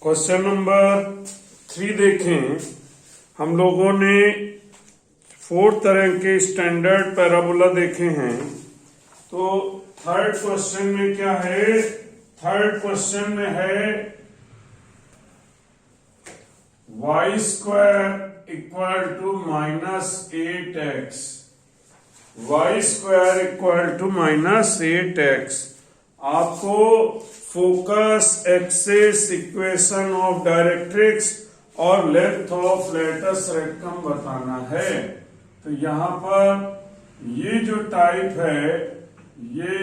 Question number 3 देखें। हम लोगों ने 4 तरह के स्टैंडर्ड पैराबोला देखे हैं। तो थर्ड क्वेश्चन में क्या है? थर्ड क्वेश्चन में है y square equal to -8x, y square equal to -8x। आपको focus, axis, equation of directrix और लेंथ ऑफ लेटस रेक्टम बताना है। तो यहां पर ये जो टाइप है ये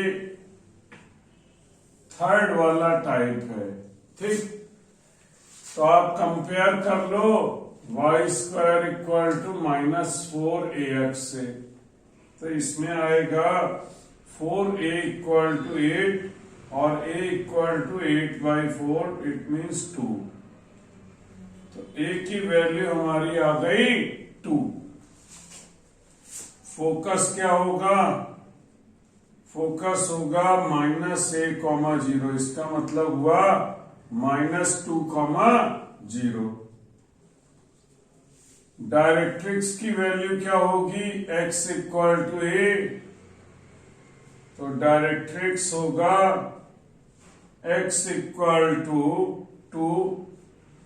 थर्ड वाला टाइप है, ठीक। तो आप कंपेयर कर लो y square equal to -4ax से। तो इसमें आएगा 4a इक्वल टू 8 और a equal to 8/4, it means 2। तो a की वैल्यू हमारी आ गई 2। फोकस क्या होगा? फोकस होगा -a,0। इसका मतलब हुआ -2,0। डायरेक्ट्रिक्स की वैल्यू क्या होगी? x equal to a। तो डायरेक्ट्रिक्स होगा x इक्वल टू 2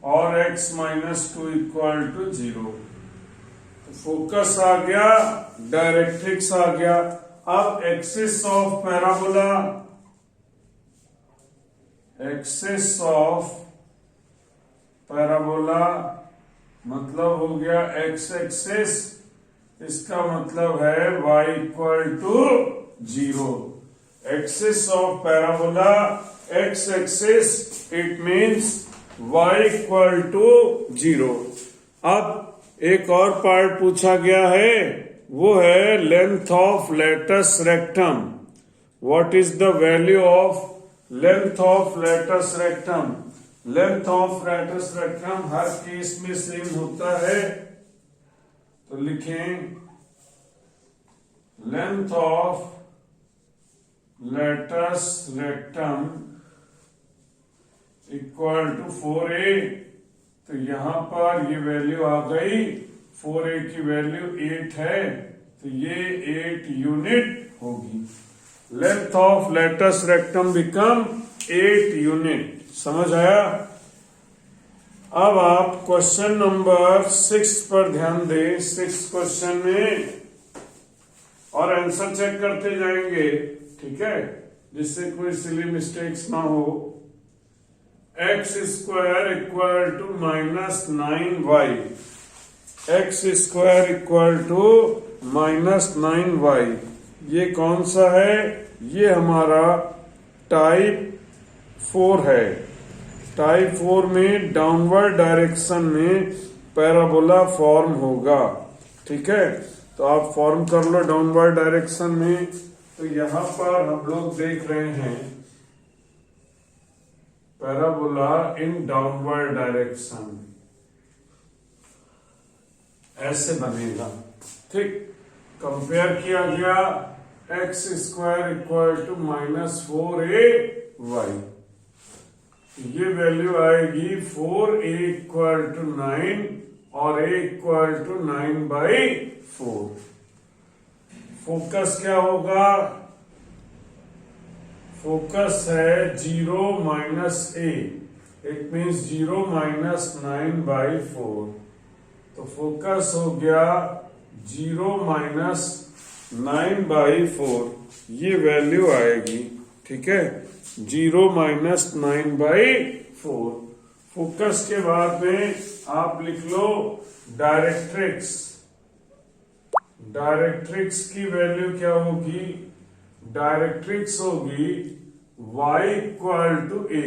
और x -2 इक्वल टू 0। तो फोकस आ गया, डायरेक्ट्रिक्स आ गया। अब axis of parabola, axis of parabola मतलब हो गया x एक्सिस। इसका मतलब है y equal to 0। Axis of parabola x axis, it means y equal to 0। अब एक और पार्ट पूछा गया है, वो है length of latus rectum. What is the value of length of latus rectum? Length of latus rectum हर case में सेम होता है। तो लिखें length of latus rectum equal to 4a। तो यहां पर ये वैल्यू आ गई, 4a की वैल्यू 8 है, तो ये 8 यूनिट होगी। Length of latus rectum become 8 unit. समझ आया? अब आप क्वेश्चन नंबर 6 पर ध्यान दें। 6 क्वेश्चन में और आंसर चेक करते जाएंगे, ठीक है, जिससे कोई सिली मिस्टेक्स ना हो। x square equal to -9y, x square equal to -9y, ये कौन सा है? ये हमारा टाइप 4 है। टाइप 4 में डाउनवर्ड डायरेक्शन में पैराबोला फॉर्म होगा, ठीक है। तो आप फॉर्म कर लो डाउनवर्ड डायरेक्शन में। तो यहां पर हम लोग देख रहे हैं पैराबोला इन डाउनवर्ड डायरेक्शन, ऐसे बनेगा, ठीक। कंपेयर किया गया x square equal to -4ay, ये वैल्यू आएगी 4a इक्वल टू 9 और a इक्वल टू 9/4। फोकस क्या होगा? फोकस है 0 - a, इट मीन्स 0 - 9/4। तो फोकस हो गया 0 - 9/4, ये वैल्यू आएगी, ठीक है, 0 - 9/4। फोकस के बाद में आप लिख लो डायरेक्ट्रिक्स। डायरेक्ट्रिक्स की वैल्यू क्या होगी? डायरेक्ट्रिक्स होगी y इक्वल टू a।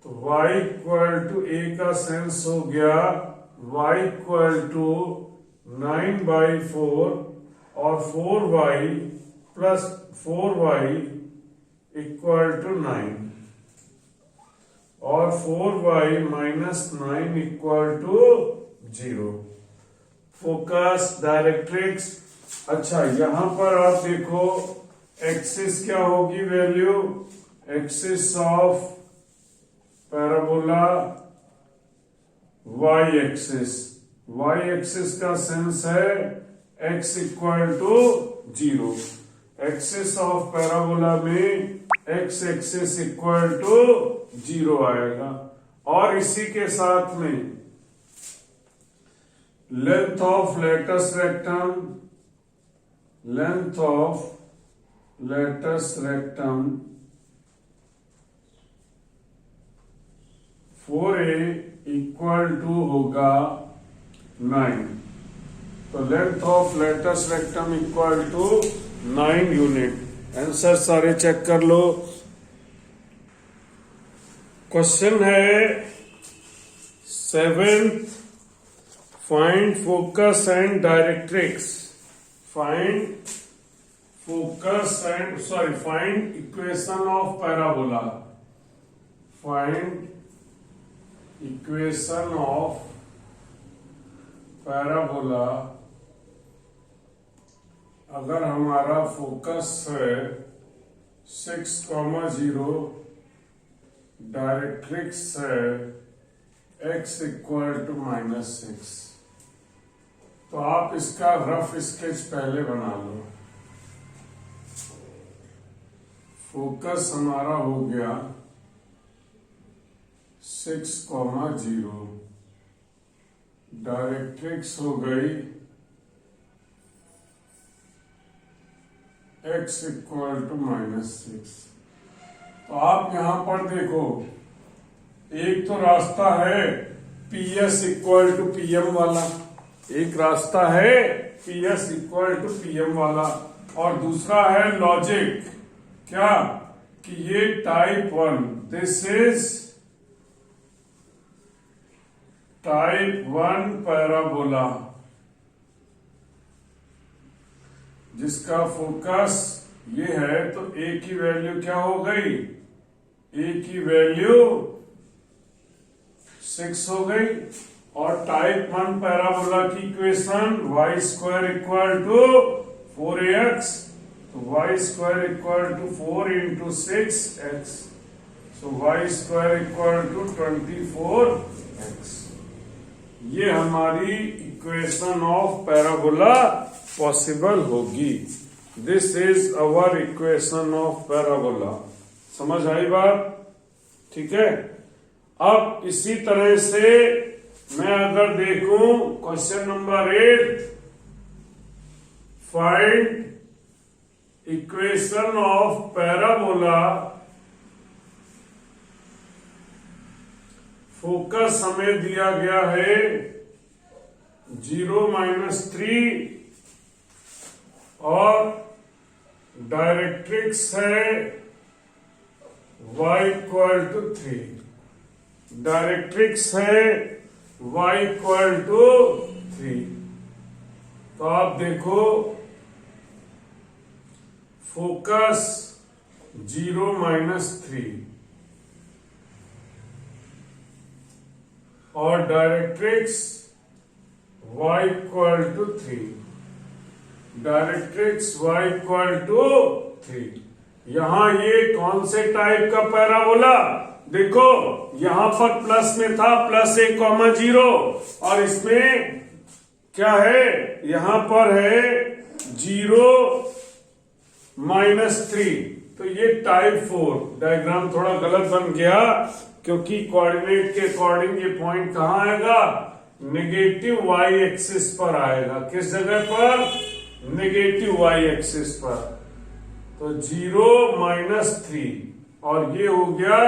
तो y इक्वल टू a का सेंस हो गया y इक्वल टू 9/4 और 4y plus 4y equal to 9 और 4y -9 equal to 0। Focus, directrix. अच्छा, यहां पर आप देखो एक्सिस क्या होगी value? Axis of parabola Y axis का सेंस है x equal to 0। Axis of parabola में x एक्सिस इक्वल टू 0 आएगा। और इसी के साथ में length of latus rectum 4a equal to होगा 9। तो length of latus rectum equal to 9 unit. Answer सारे चेक कर लो। क्वेश्चन है 7th, find focus and directrix. Find equation of parabola. Find equation of parabola. अगर हमारा फोकस है 6,0, directrix है x इक्वल टू -6, तो आप इसका रफ स्केच पहले बना लो। फोकस हमारा हो गया 6,0, डायरेक्ट्रिक्स हो गई x इक्वल टू -6। तो आप यहां पर देखो, एक तो रास्ता है PS इक्वल टू PM वाला, एक रास्ता है PS इक्वल टू PM वाला, और दूसरा है लॉजिक। क्या कि ये type 1, this is type 1 parabola, जिसका फोकस ये है। तो a की वैल्यू क्या हो गई? a की वैल्यू 6 हो गई। और टाइप 1 पैराबोला की equation y² equal to 4ax, तो y² equal to 4 into 6x, so y² equal to 24x। ये हमारी इक्वेशन ऑफ पैराबोला पॉसिबल होगी। This is our equation of parabola. समझ आई बात? ठीक है। अब इसी तरह से मैं अगर देखूं question number 8, find equation of parabola. Focus हमें दिया गया है 0 - 3 और डायरेक्ट्रिक्स है y इक्वल टू 3। डायरेक्ट्रिक्स है y इक्वल टू 3। तो आप देखो, फोकस 0 - 3 और directrix y equal to 3। Directrix y equal to 3। यहां ये कौन से टाइप का पैराबोला? देखो यहां पर प्लस में था +1,0, और इसमें क्या है? यहां पर है 0 - 3। तो ये टाइप 4। डायग्राम थोड़ा गलत बन गया, क्योंकि कोऑर्डिनेट के अकॉर्डिंग ये पॉइंट कहां आएगा? नेगेटिव y एक्सिस पर आएगा। किस जगह पर? नेगेटिव y एक्सिस पर। तो 0 - 3 और ये हो गया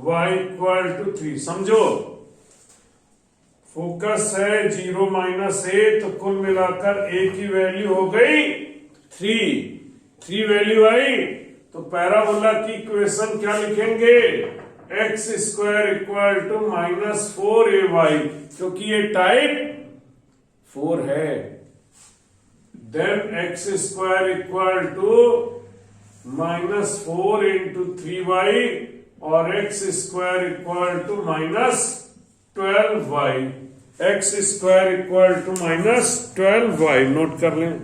y इक्वल टू 3। समझो, फोकस है 0 - a, तो कुल मिलाकर a की वैल्यू हो गई 3 वैल्यू आई। तो पैराबोला की इक्वेशन क्या लिखेंगे? x² इक्वल टू -4ay, क्योंकि ये टाइप 4 है। Then x² equal to -4 into 3y और x² equal to -12y। x² equal to -12y note कर लें।